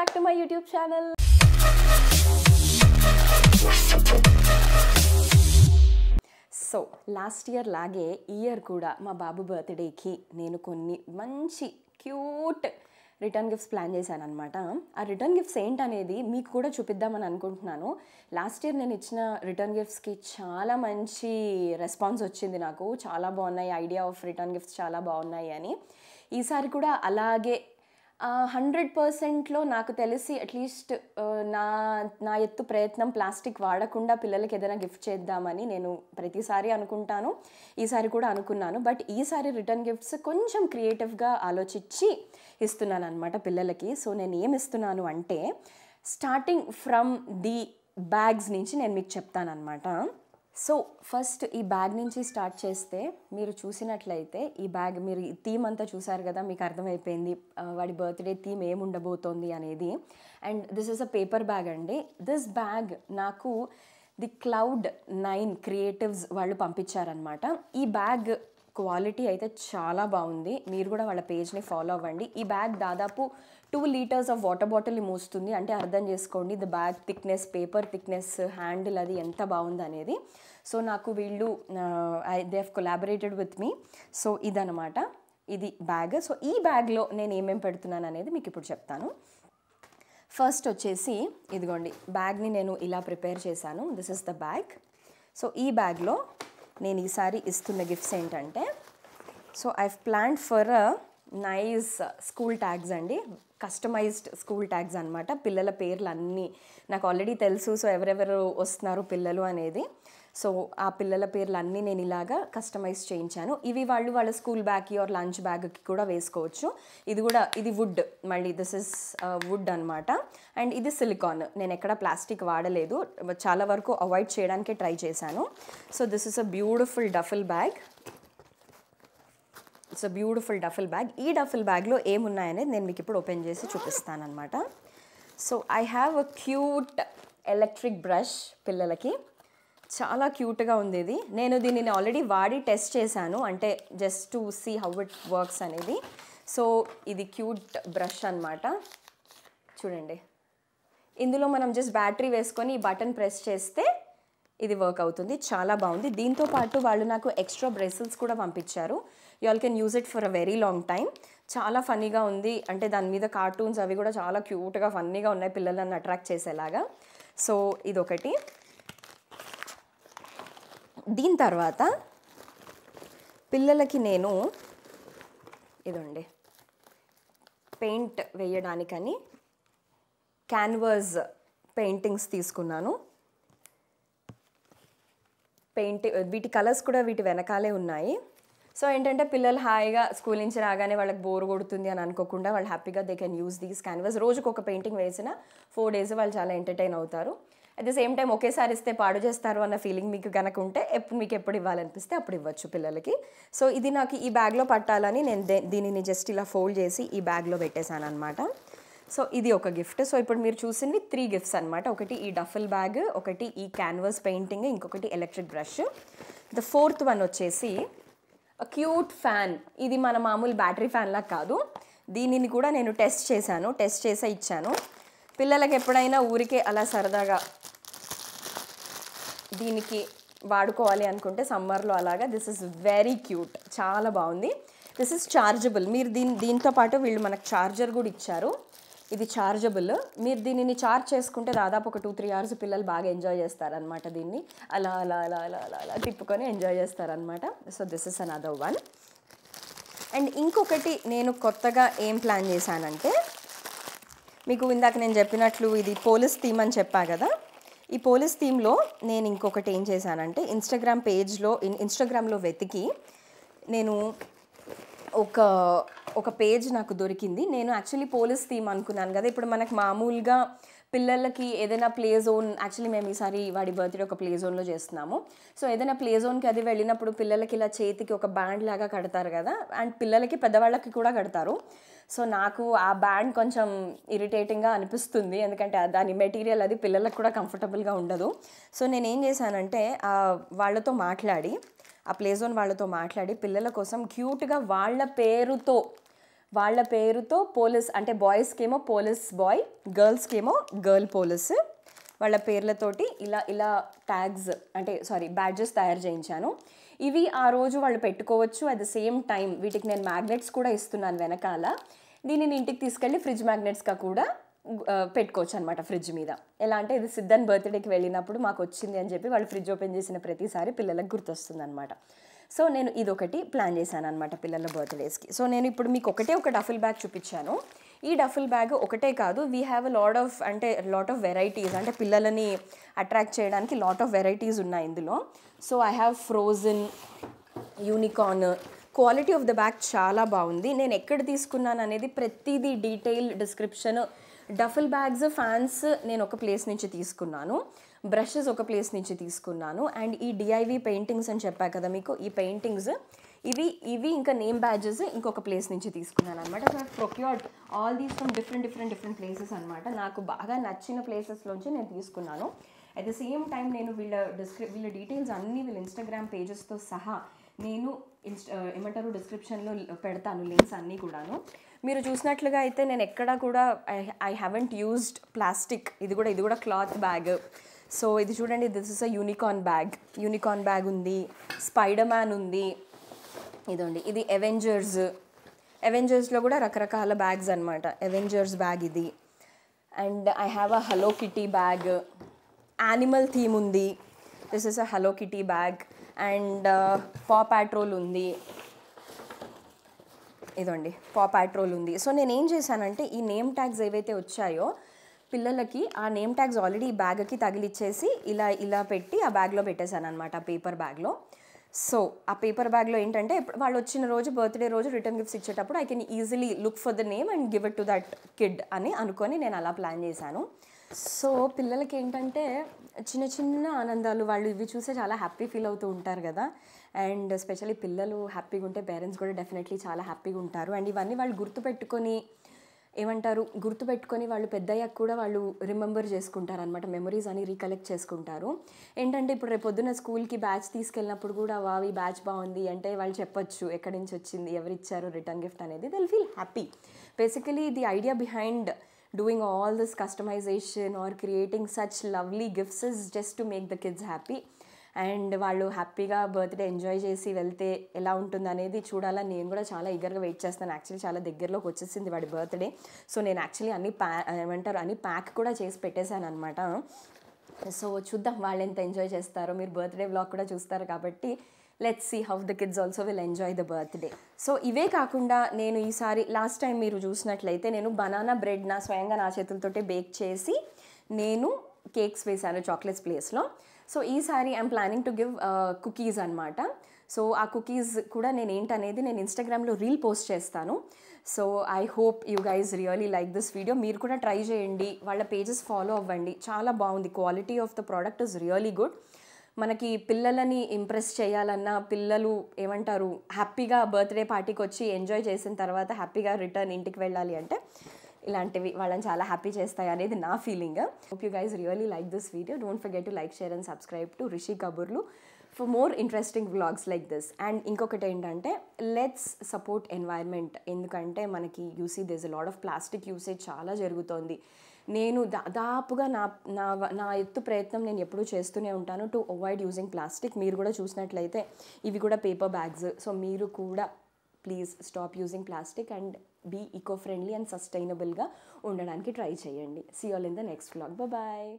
back to my YouTube channel. So last year lage year kuda ma babu birthday ki nenu konni manchi cute return gifts plan చేశాను అనమాట. ఆ return gifts ఏంటనేది మీకు కూడా చూపిద్దామని అనుకుంటున్నాను. లాస్ట్ ఇయర్ నేను ఇచ్చిన రిటర్న్ గిఫ్ట్స్కి చాలా మంచి రెస్పాన్స్ వచ్చింది. నాకు చాలా బాగున్నాయి, ఐడియా ఆఫ్ రిటర్న్ గిఫ్ట్స్ చాలా బాగున్నాయి అని. ఈసారి కూడా అలాగే 100%లో నాకు తెలిసి అట్లీస్ట్ నా ఎత్తు ప్రయత్నం ప్లాస్టిక్ వాడకుండా పిల్లలకి ఏదైనా గిఫ్ట్ చేద్దామని నేను ప్రతిసారి అనుకుంటాను. ఈసారి కూడా అనుకున్నాను. బట్ ఈసారి రిటర్న్ గిఫ్ట్స్ కొంచెం క్రియేటివ్గా ఆలోచించి ఇస్తున్నాను అనమాట పిల్లలకి. సో నేను ఏమి ఇస్తున్నాను అంటే స్టార్టింగ్ ఫ్రమ్ ది బ్యాగ్స్ నుంచి నేను మీకు చెప్తాను అనమాట. సో ఫస్ట్ ఈ బ్యాగ్ నుంచి స్టార్ట్ చేస్తే మీరు చూసినట్లయితే ఈ బ్యాగ్ మీరు ఈ థీమ్ అంతా చూసారు కదా, మీకు అర్థమైపోయింది వాడి బర్త్డే థీమ్ ఏముండబోతోంది అనేది. And this is a paper bag అండి. దిస్ బ్యాగ్ నాకు ది Cloud9 క్రియేటివ్స్ వాళ్ళు పంపించారనమాట. ఈ బ్యాగ్ క్వాలిటీ అయితే చాలా బాగుంది. మీరు కూడా వాళ్ళ పేజ్ని ఫాలో అవ్వండి. ఈ బ్యాగ్ దాదాపు 2 లీటర్స్ ఆఫ్ వాటర్ బాటిల్ని మోస్తుంది. అంటే అర్థం చేసుకోండి the bag thickness, paper thickness, handle అది ఎంత బాగుంది అనేది. సో నాకు వీళ్ళు they have collaborated with me. So ఇదనమాట, ఇది బ్యాగ్. సో ఈ బ్యాగ్లో నేను ఏమేమి పెడుతున్నాను అనేది మీకు ఇప్పుడు చెప్తాను. ఫస్ట్ వచ్చేసి ఇదిగోండి, బ్యాగ్ని నేను ఇలా ప్రిపేర్ చేశాను. This is the bag. So ఈ బ్యాగ్లో నేను ఈసారి ఇస్తున్న గిఫ్ట్స్ ఏంటంటే, so I've planned for a nice school tags అండి. కస్టమైజ్డ్ స్కూల్ ట్యాగ్స్ అనమాట. పిల్లల పేర్లు అన్నీ నాకు ఆల్రెడీ తెలుసు. సో ఎవరెవరు వస్తున్నారు పిల్లలు అనేది. సో ఆ పిల్లల పేర్లు అన్నీ నేను ఇలాగా కస్టమైజ్ చేయించాను. ఇవి వాళ్ళు వాళ్ళ స్కూల్ బ్యాగ్కి ఆర్ లంచ్ బ్యాగ్కి కూడా వేసుకోవచ్చు. ఇది వుడ్, మళ్ళీ దిస్ ఇస్ వుడ్ అనమాట. అండ్ ఇది సిలికాన్. నేను ఎక్కడ ప్లాస్టిక్ వాడలేదు, చాలా వరకు అవాయిడ్ చేయడానికి ట్రై చేశాను. So this is a beautiful duffel bag. It's a beautiful duffel bag. ఈ డఫల్ బ్యాగ్లో ఏమున్నాయనేది నేను మీకు ఇప్పుడు ఓపెన్ చేసి చూపిస్తాను అనమాట. So I have a cute electric brush. పిల్లలకి చాలా క్యూట్గా ఉంది ఇది. నేను దీనిని ఆల్రెడీ వాడి టెస్ట్ చేశాను, అంటే just to see how it works అనేది. సో ఇది క్యూట్ బ్రష్ అనమాట. చూడండి, ఇందులో మనం జస్ట్ బ్యాటరీ వేసుకొని ఈ బటన్ ప్రెస్ చేస్తే ఇది వర్క్ అవుతుంది. చాలా బాగుంది. దీంతో పాటు వాళ్ళు నాకు ఎక్స్ట్రా బ్రెసిల్స్ కూడా పంపించారు. You all can use it for a very long time. చాలా ఫన్నీగా ఉంది. అంటే దాని మీద కార్టూన్స్ అవి కూడా చాలా క్యూట్గా ఫన్నీగా ఉన్నాయి, పిల్లలను అట్రాక్ట్ చేసేలాగా. సో ఇదొకటి. దీని తర్వాత పిల్లలకి నేను ఇదండి పెయింట్ వేయడానికని క్యాన్వాస్ పెయింటింగ్స్ తీసుకున్నాను. వీటి కలర్స్ కూడా వీటి వెనకాలే ఉన్నాయి. సో ఏంటంటే పిల్లలు హాయిగా స్కూల్ నుంచి రాగానే వాళ్ళకి బోర్ కొడుతుంది అని అనుకోకుండా వాళ్ళు హ్యాపీగా they can use these canvas. రోజుకు ఒక పెయింటింగ్ వేసిన 4 days వాళ్ళు చాలా ఎంటర్టైన్ అవుతారు. అట్ ద సేమ్ టైం ఒకేసారి ఇస్తే పాడు చేస్తారు అన్న ఫీలింగ్ మీకు కనుక ఉంటే మీకు ఎప్పుడు ఇవ్వాలనిపిస్తే అప్పుడు ఇవ్వచ్చు పిల్లలకి. సో ఇది నాకు ఈ బ్యాగ్లో పట్టాలని నేను దీనిని జస్ట్ ఇలా ఫోల్డ్ చేసి ఈ బ్యాగ్లో పెట్టేశాను అనమాట. సో ఇది ఒక గిఫ్ట్. సో ఇప్పుడు మీరు చూసింది 3 గిఫ్ట్స్ అనమాట. ఒకటి ఈ డఫల్ బ్యాగ్, ఒకటి ఈ క్యాన్వాస్ పెయింటింగ్, ఇంకొకటి electric brush. The 4th one వచ్చేసి క్యూట్ ఫ్యాన్. ఇది మన మామూలు బ్యాటరీ ఫ్యాన్లా కాదు. దీనిని కూడా నేను టెస్ట్ చేసే ఇచ్చాను పిల్లలకి. ఎప్పుడైనా ఊరికే అలా సరదాగా దీనికి వాడుకోవాలి అనుకుంటే సమ్మర్లో అలాగా. దిస్ ఇస్ వెరీ క్యూట్, చాలా బాగుంది. This is chargeable. మీరు దీంతో పాటు వీళ్ళు మనకు చార్జర్ కూడా ఇచ్చారు. ఇది చార్జబుల్. మీరు దీనిని చార్జ్ చేసుకుంటే దాదాపు ఒక 2-3 hours పిల్లలు బాగా ఎంజాయ్ చేస్తారనమాట. దీన్ని అలా అలా అలా అలా అలా అలా తిప్పుకొని ఎంజాయ్ చేస్తారనమాట. So this is another one. And ఇంకొకటి నేను కొత్తగా ఏం ప్లాన్ చేశానంటే, మీకు ఇందాక నేను చెప్పినట్లు ఇది పోలీస్ థీమ్ అని చెప్పా కదా. ఈ పోలీస్ థీమ్లో నేను ఇంకొకటి ఏం చేశానంటే ఇన్స్టాగ్రామ్లో వెతికి నేను ఒక పేజ్ నాకు దొరికింది. నేను యాక్చువల్లీ పోలీస్ థీమ్ అనుకున్నాను కదా. ఇప్పుడు మనకు మామూలుగా పిల్లలకి ఏదైనా ప్లే జోన్, యాక్చువల్లీ మేము ఈసారి వాడి బర్త్డే ఒక ప్లే జోన్లో చేస్తున్నాము. సో ఏదైనా ప్లే జోన్కి అది వెళ్ళినప్పుడు పిల్లలకి ఇలా చేతికి ఒక బ్యాండ్ లాగా కడతారు కదా, అండ్ పిల్లలకి పెద్దవాళ్ళకి కూడా కడతారు. సో నాకు ఆ బ్యాండ్ కొంచెం ఇరిటేటింగ్గా అనిపిస్తుంది, ఎందుకంటే దాని మెటీరియల్ అది పిల్లలకు కూడా కంఫర్టబుల్గా ఉండదు. సో నేనేం చేశానంటే వాళ్ళతో మాట్లాడి, ఆ ప్లే జోన్ వాళ్ళతో మాట్లాడి పిల్లల కోసం క్యూట్గా వాళ్ళ పేరుతో వాళ్ళ పేరుతో పోలీస్ అంటే బాయ్స్కేమో పోలీస్ బాయ్, గర్ల్స్కేమో గర్ల్ పోలీస్, వాళ్ళ పేర్లతోటి ఇలా ఇలా ట్యాగ్స్ అంటే బ్యాడ్జెస్ తయారు చేయించాను. ఇవి ఆ రోజు వాళ్ళు పెట్టుకోవచ్చు. అట్ ద సేమ్ టైం వీటికి నేను మ్యాగ్నెట్స్ కూడా ఇస్తున్నాను వెనకాల. దీనిని ఇంటికి తీసుకెళ్ళి ఫ్రిడ్జ్ మ్యాగ్నెట్స్గా కూడా పెట్టుకోవచ్చు అనమాట ఫ్రిడ్జ్ మీద. ఎలా అంటే ఇది సిద్ధన్ బర్త్డేకి వెళ్ళినప్పుడు మాకు వచ్చింది అని చెప్పి వాళ్ళు ఫ్రిడ్జ్ ఓపెన్ చేసిన ప్రతిసారి పిల్లలకు గుర్తొస్తుంది అనమాట. సో నేను ఇదొకటి ప్లాన్ చేశాను అనమాట పిల్లల బర్త్డేస్కి. సో నేను ఇప్పుడు మీకు ఒక డఫిల్ బ్యాగ్ చూపించాను. ఈ డఫిల్ బ్యాగ్ ఒకటే కాదు, we have lot of varieties, అంటే పిల్లలని అట్రాక్ట్ చేయడానికి లాట్ ఆఫ్ వెరైటీస్ ఉన్నాయి ఇందులో. So I have frozen, unicorn. Quality of the bag చాలా బాగుంది. నేను ఎక్కడ తీసుకున్నాను అనేది ప్రతిదీ డీటెయిల్ డిస్క్రిప్షన్. డఫిల్ బ్యాగ్స్, ఫ్యాన్స్ నేను ఒక ప్లేస్ నుంచి తీసుకున్నాను, బ్రషెస్ ఒక ప్లేస్ నుంచి తీసుకున్నాను, అండ్ ఈ డిఐవి పెయింటింగ్స్ అని చెప్పా కదా మీకు, ఈ పెయింటింగ్స్ ఇవి ఇంకా నేమ్ బ్యాడ్జెస్ ఇంకొక ప్లేస్ నుంచి తీసుకున్నాను అనమాట. So I procured all these from different places అనమాట. నాకు బాగా నచ్చిన ప్లేసెస్లోంచి నేను తీసుకున్నాను. అట్ ద సేమ్ టైం నేను వీళ్ళ డీటెయిల్స్ అన్నీ వీళ్ళ ఇన్స్టాగ్రామ్ పేజెస్తో సహా నేను డిస్క్రిప్షన్లో పెడతాను లింక్స్ అన్నీ కూడాను. మీరు చూసినట్లుగా అయితే నేను ఎక్కడా కూడా ఐ హ్యావెంట్ యూజ్డ్ ప్లాస్టిక్. ఇది కూడా క్లాత్ బ్యాగ్. సో ఇది చూడండి, this is a unicorn bag ఉంది, స్పైడర్ మ్యాన్ ఉంది, ఇదండి ఇది అవెంజర్స్లో కూడా రకరకాల బ్యాగ్స్ అనమాట. అవెంజర్స్ బ్యాగ్ ఇది. And I have a Hello Kitty bag, animal theme ఉంది, this is a Hello Kitty bag. And Paw Patrol ఉంది, ఇదండి పా ప్యాట్రోల్ ఉంది. సో నేను ఏం చేశానంటే ఈ నేమ్ ట్యాగ్స్ ఏవైతే వచ్చాయో పిల్లలకి ఆ నేమ్ ట్యాగ్స్ ఆల్రెడీ ఈ బ్యాగ్కి తగిలిచ్చేసి ఇలా పెట్టి ఆ బ్యాగ్లో పెట్టేశాను అనమాట, ఆ పేపర్ బ్యాగ్లో. సో ఆ పేపర్ బ్యాగ్లో ఏంటంటే వాళ్ళు వచ్చిన రోజు, బర్త్డే రోజు రిటర్న్ గిఫ్ట్స్ ఇచ్చేటప్పుడు I can easily look for the name and give it to that kid అని అనుకొని నేను అలా ప్లాన్ చేశాను. సో పిల్లలకి ఏంటంటే చిన్న ఆనందాలు, వాళ్ళు ఇవి చూసే చాలా హ్యాపీ ఫీల్ అవుతూ ఉంటారు కదా. అండ్ ఎస్పెషల్లీ పిల్లలు హ్యాపీగా ఉంటే పేరెంట్స్ కూడా డెఫినెట్లీ చాలా హ్యాపీగా ఉంటారు. అండ్ ఇవన్నీ వాళ్ళు గుర్తుపెట్టుకొని వాళ్ళు పెద్దయ్యాక కూడా వాళ్ళు రిమెంబర్ చేసుకుంటారు అనమాట, మెమరీస్ అని రీకలెక్ట్ చేసుకుంటారు. ఏంటంటే ఇప్పుడు రేపు పొద్దున్న స్కూల్కి బ్యాచ్ తీసుకెళ్ళినప్పుడు కూడా ఈ బ్యాచ్ బాగుంది అంటే వాళ్ళు చెప్పొచ్చు ఎక్కడి నుంచి వచ్చింది, ఎవరిచ్చారు రిటర్న్ గిఫ్ట్ అనేది. They will feel happy. Basically the idea behind doing all this customization or creating such lovely gifts is just to make the kids happy. And వాళ్ళు హ్యాపీగా బర్త్డే ఎంజాయ్ చేసి వెళ్తే ఎలా ఉంటుంది అనేది చూడాలని నేను కూడా చాలా ఈగర్గా వెయిట్ చేస్తాను. యాక్చువల్లీ చాలా దగ్గరలోకి వచ్చేసింది వాడి బర్త్డే. సో నేను యాక్చువల్లీ అన్ని ప్యాక్ కూడా చేసి పెట్టేశాను అనమాట. సో చూద్దాం వాళ్ళు ఎంత ఎంజాయ్ చేస్తారో. మీరు బర్త్డే వ్లాగ్ కూడా చూస్తారు కాబట్టి let's see how the kids also will enjoy the birthday. So ఇవే కాకుండా నేను ఈసారి లాస్ట్ టైం మీరు చూసినట్లయితే నేను బనానా బ్రెడ్ స్వయంగా నా చేతులతోటే బేక్ చేసి నేను కేక్స్ వేశాను చాక్లెట్స్ ప్లేస్లో. సో ఈసారి I'm planning to give cookies అనమాట. సో ఆ కుకీస్ కూడా నేను ఇన్స్టాగ్రామ్లో రీల్ పోస్ట్ చేస్తాను. So I hope you guys really like this video. మీరు కూడా ట్రై చేయండి, వాళ్ళ పేజెస్ ఫాలో అవ్వండి, చాలా బాగుంది. Quality of the product is really good. మనకి పిల్లలని ఇంప్రెస్ చేయాలన్నా, పిల్లలు హ్యాపీగా బర్త్డే పార్టీకి వచ్చి ఎంజాయ్ చేసిన తర్వాత హ్యాపీగా రిటర్న్ ఇంటికి వెళ్ళాలి అంటే ఇలాంటివి వాళ్ళని చాలా హ్యాపీ చేస్తాయి అనేది నా feeling. Hope you guys really like this video. Don't forget to like, share and subscribe to Rishi Kaburlu for more interesting vlogs like this. And ఇంకొకటి ఏంటంటే లెట్స్ సపోర్ట్ ఎన్వైర్న్మెంట్. ఎందుకంటే మనకి there is a lot of plastic usage చాలా జరుగుతోంది. నేను దాదాపుగా నా ఎత్తు ప్రయత్నం నేను ఎప్పుడూ చేస్తూనే ఉంటాను టు అవాయిడ్ యూజింగ్ ప్లాస్టిక్. మీరు కూడా చూసినట్లయితే ఇవి కూడా పేపర్ బ్యాగ్స్. సో మీరు కూడా please stop using plastic and be eco friendly and సస్టైనబుల్గా ఉండడానికి ట్రై చేయండి. See all in the next vlog. Bye.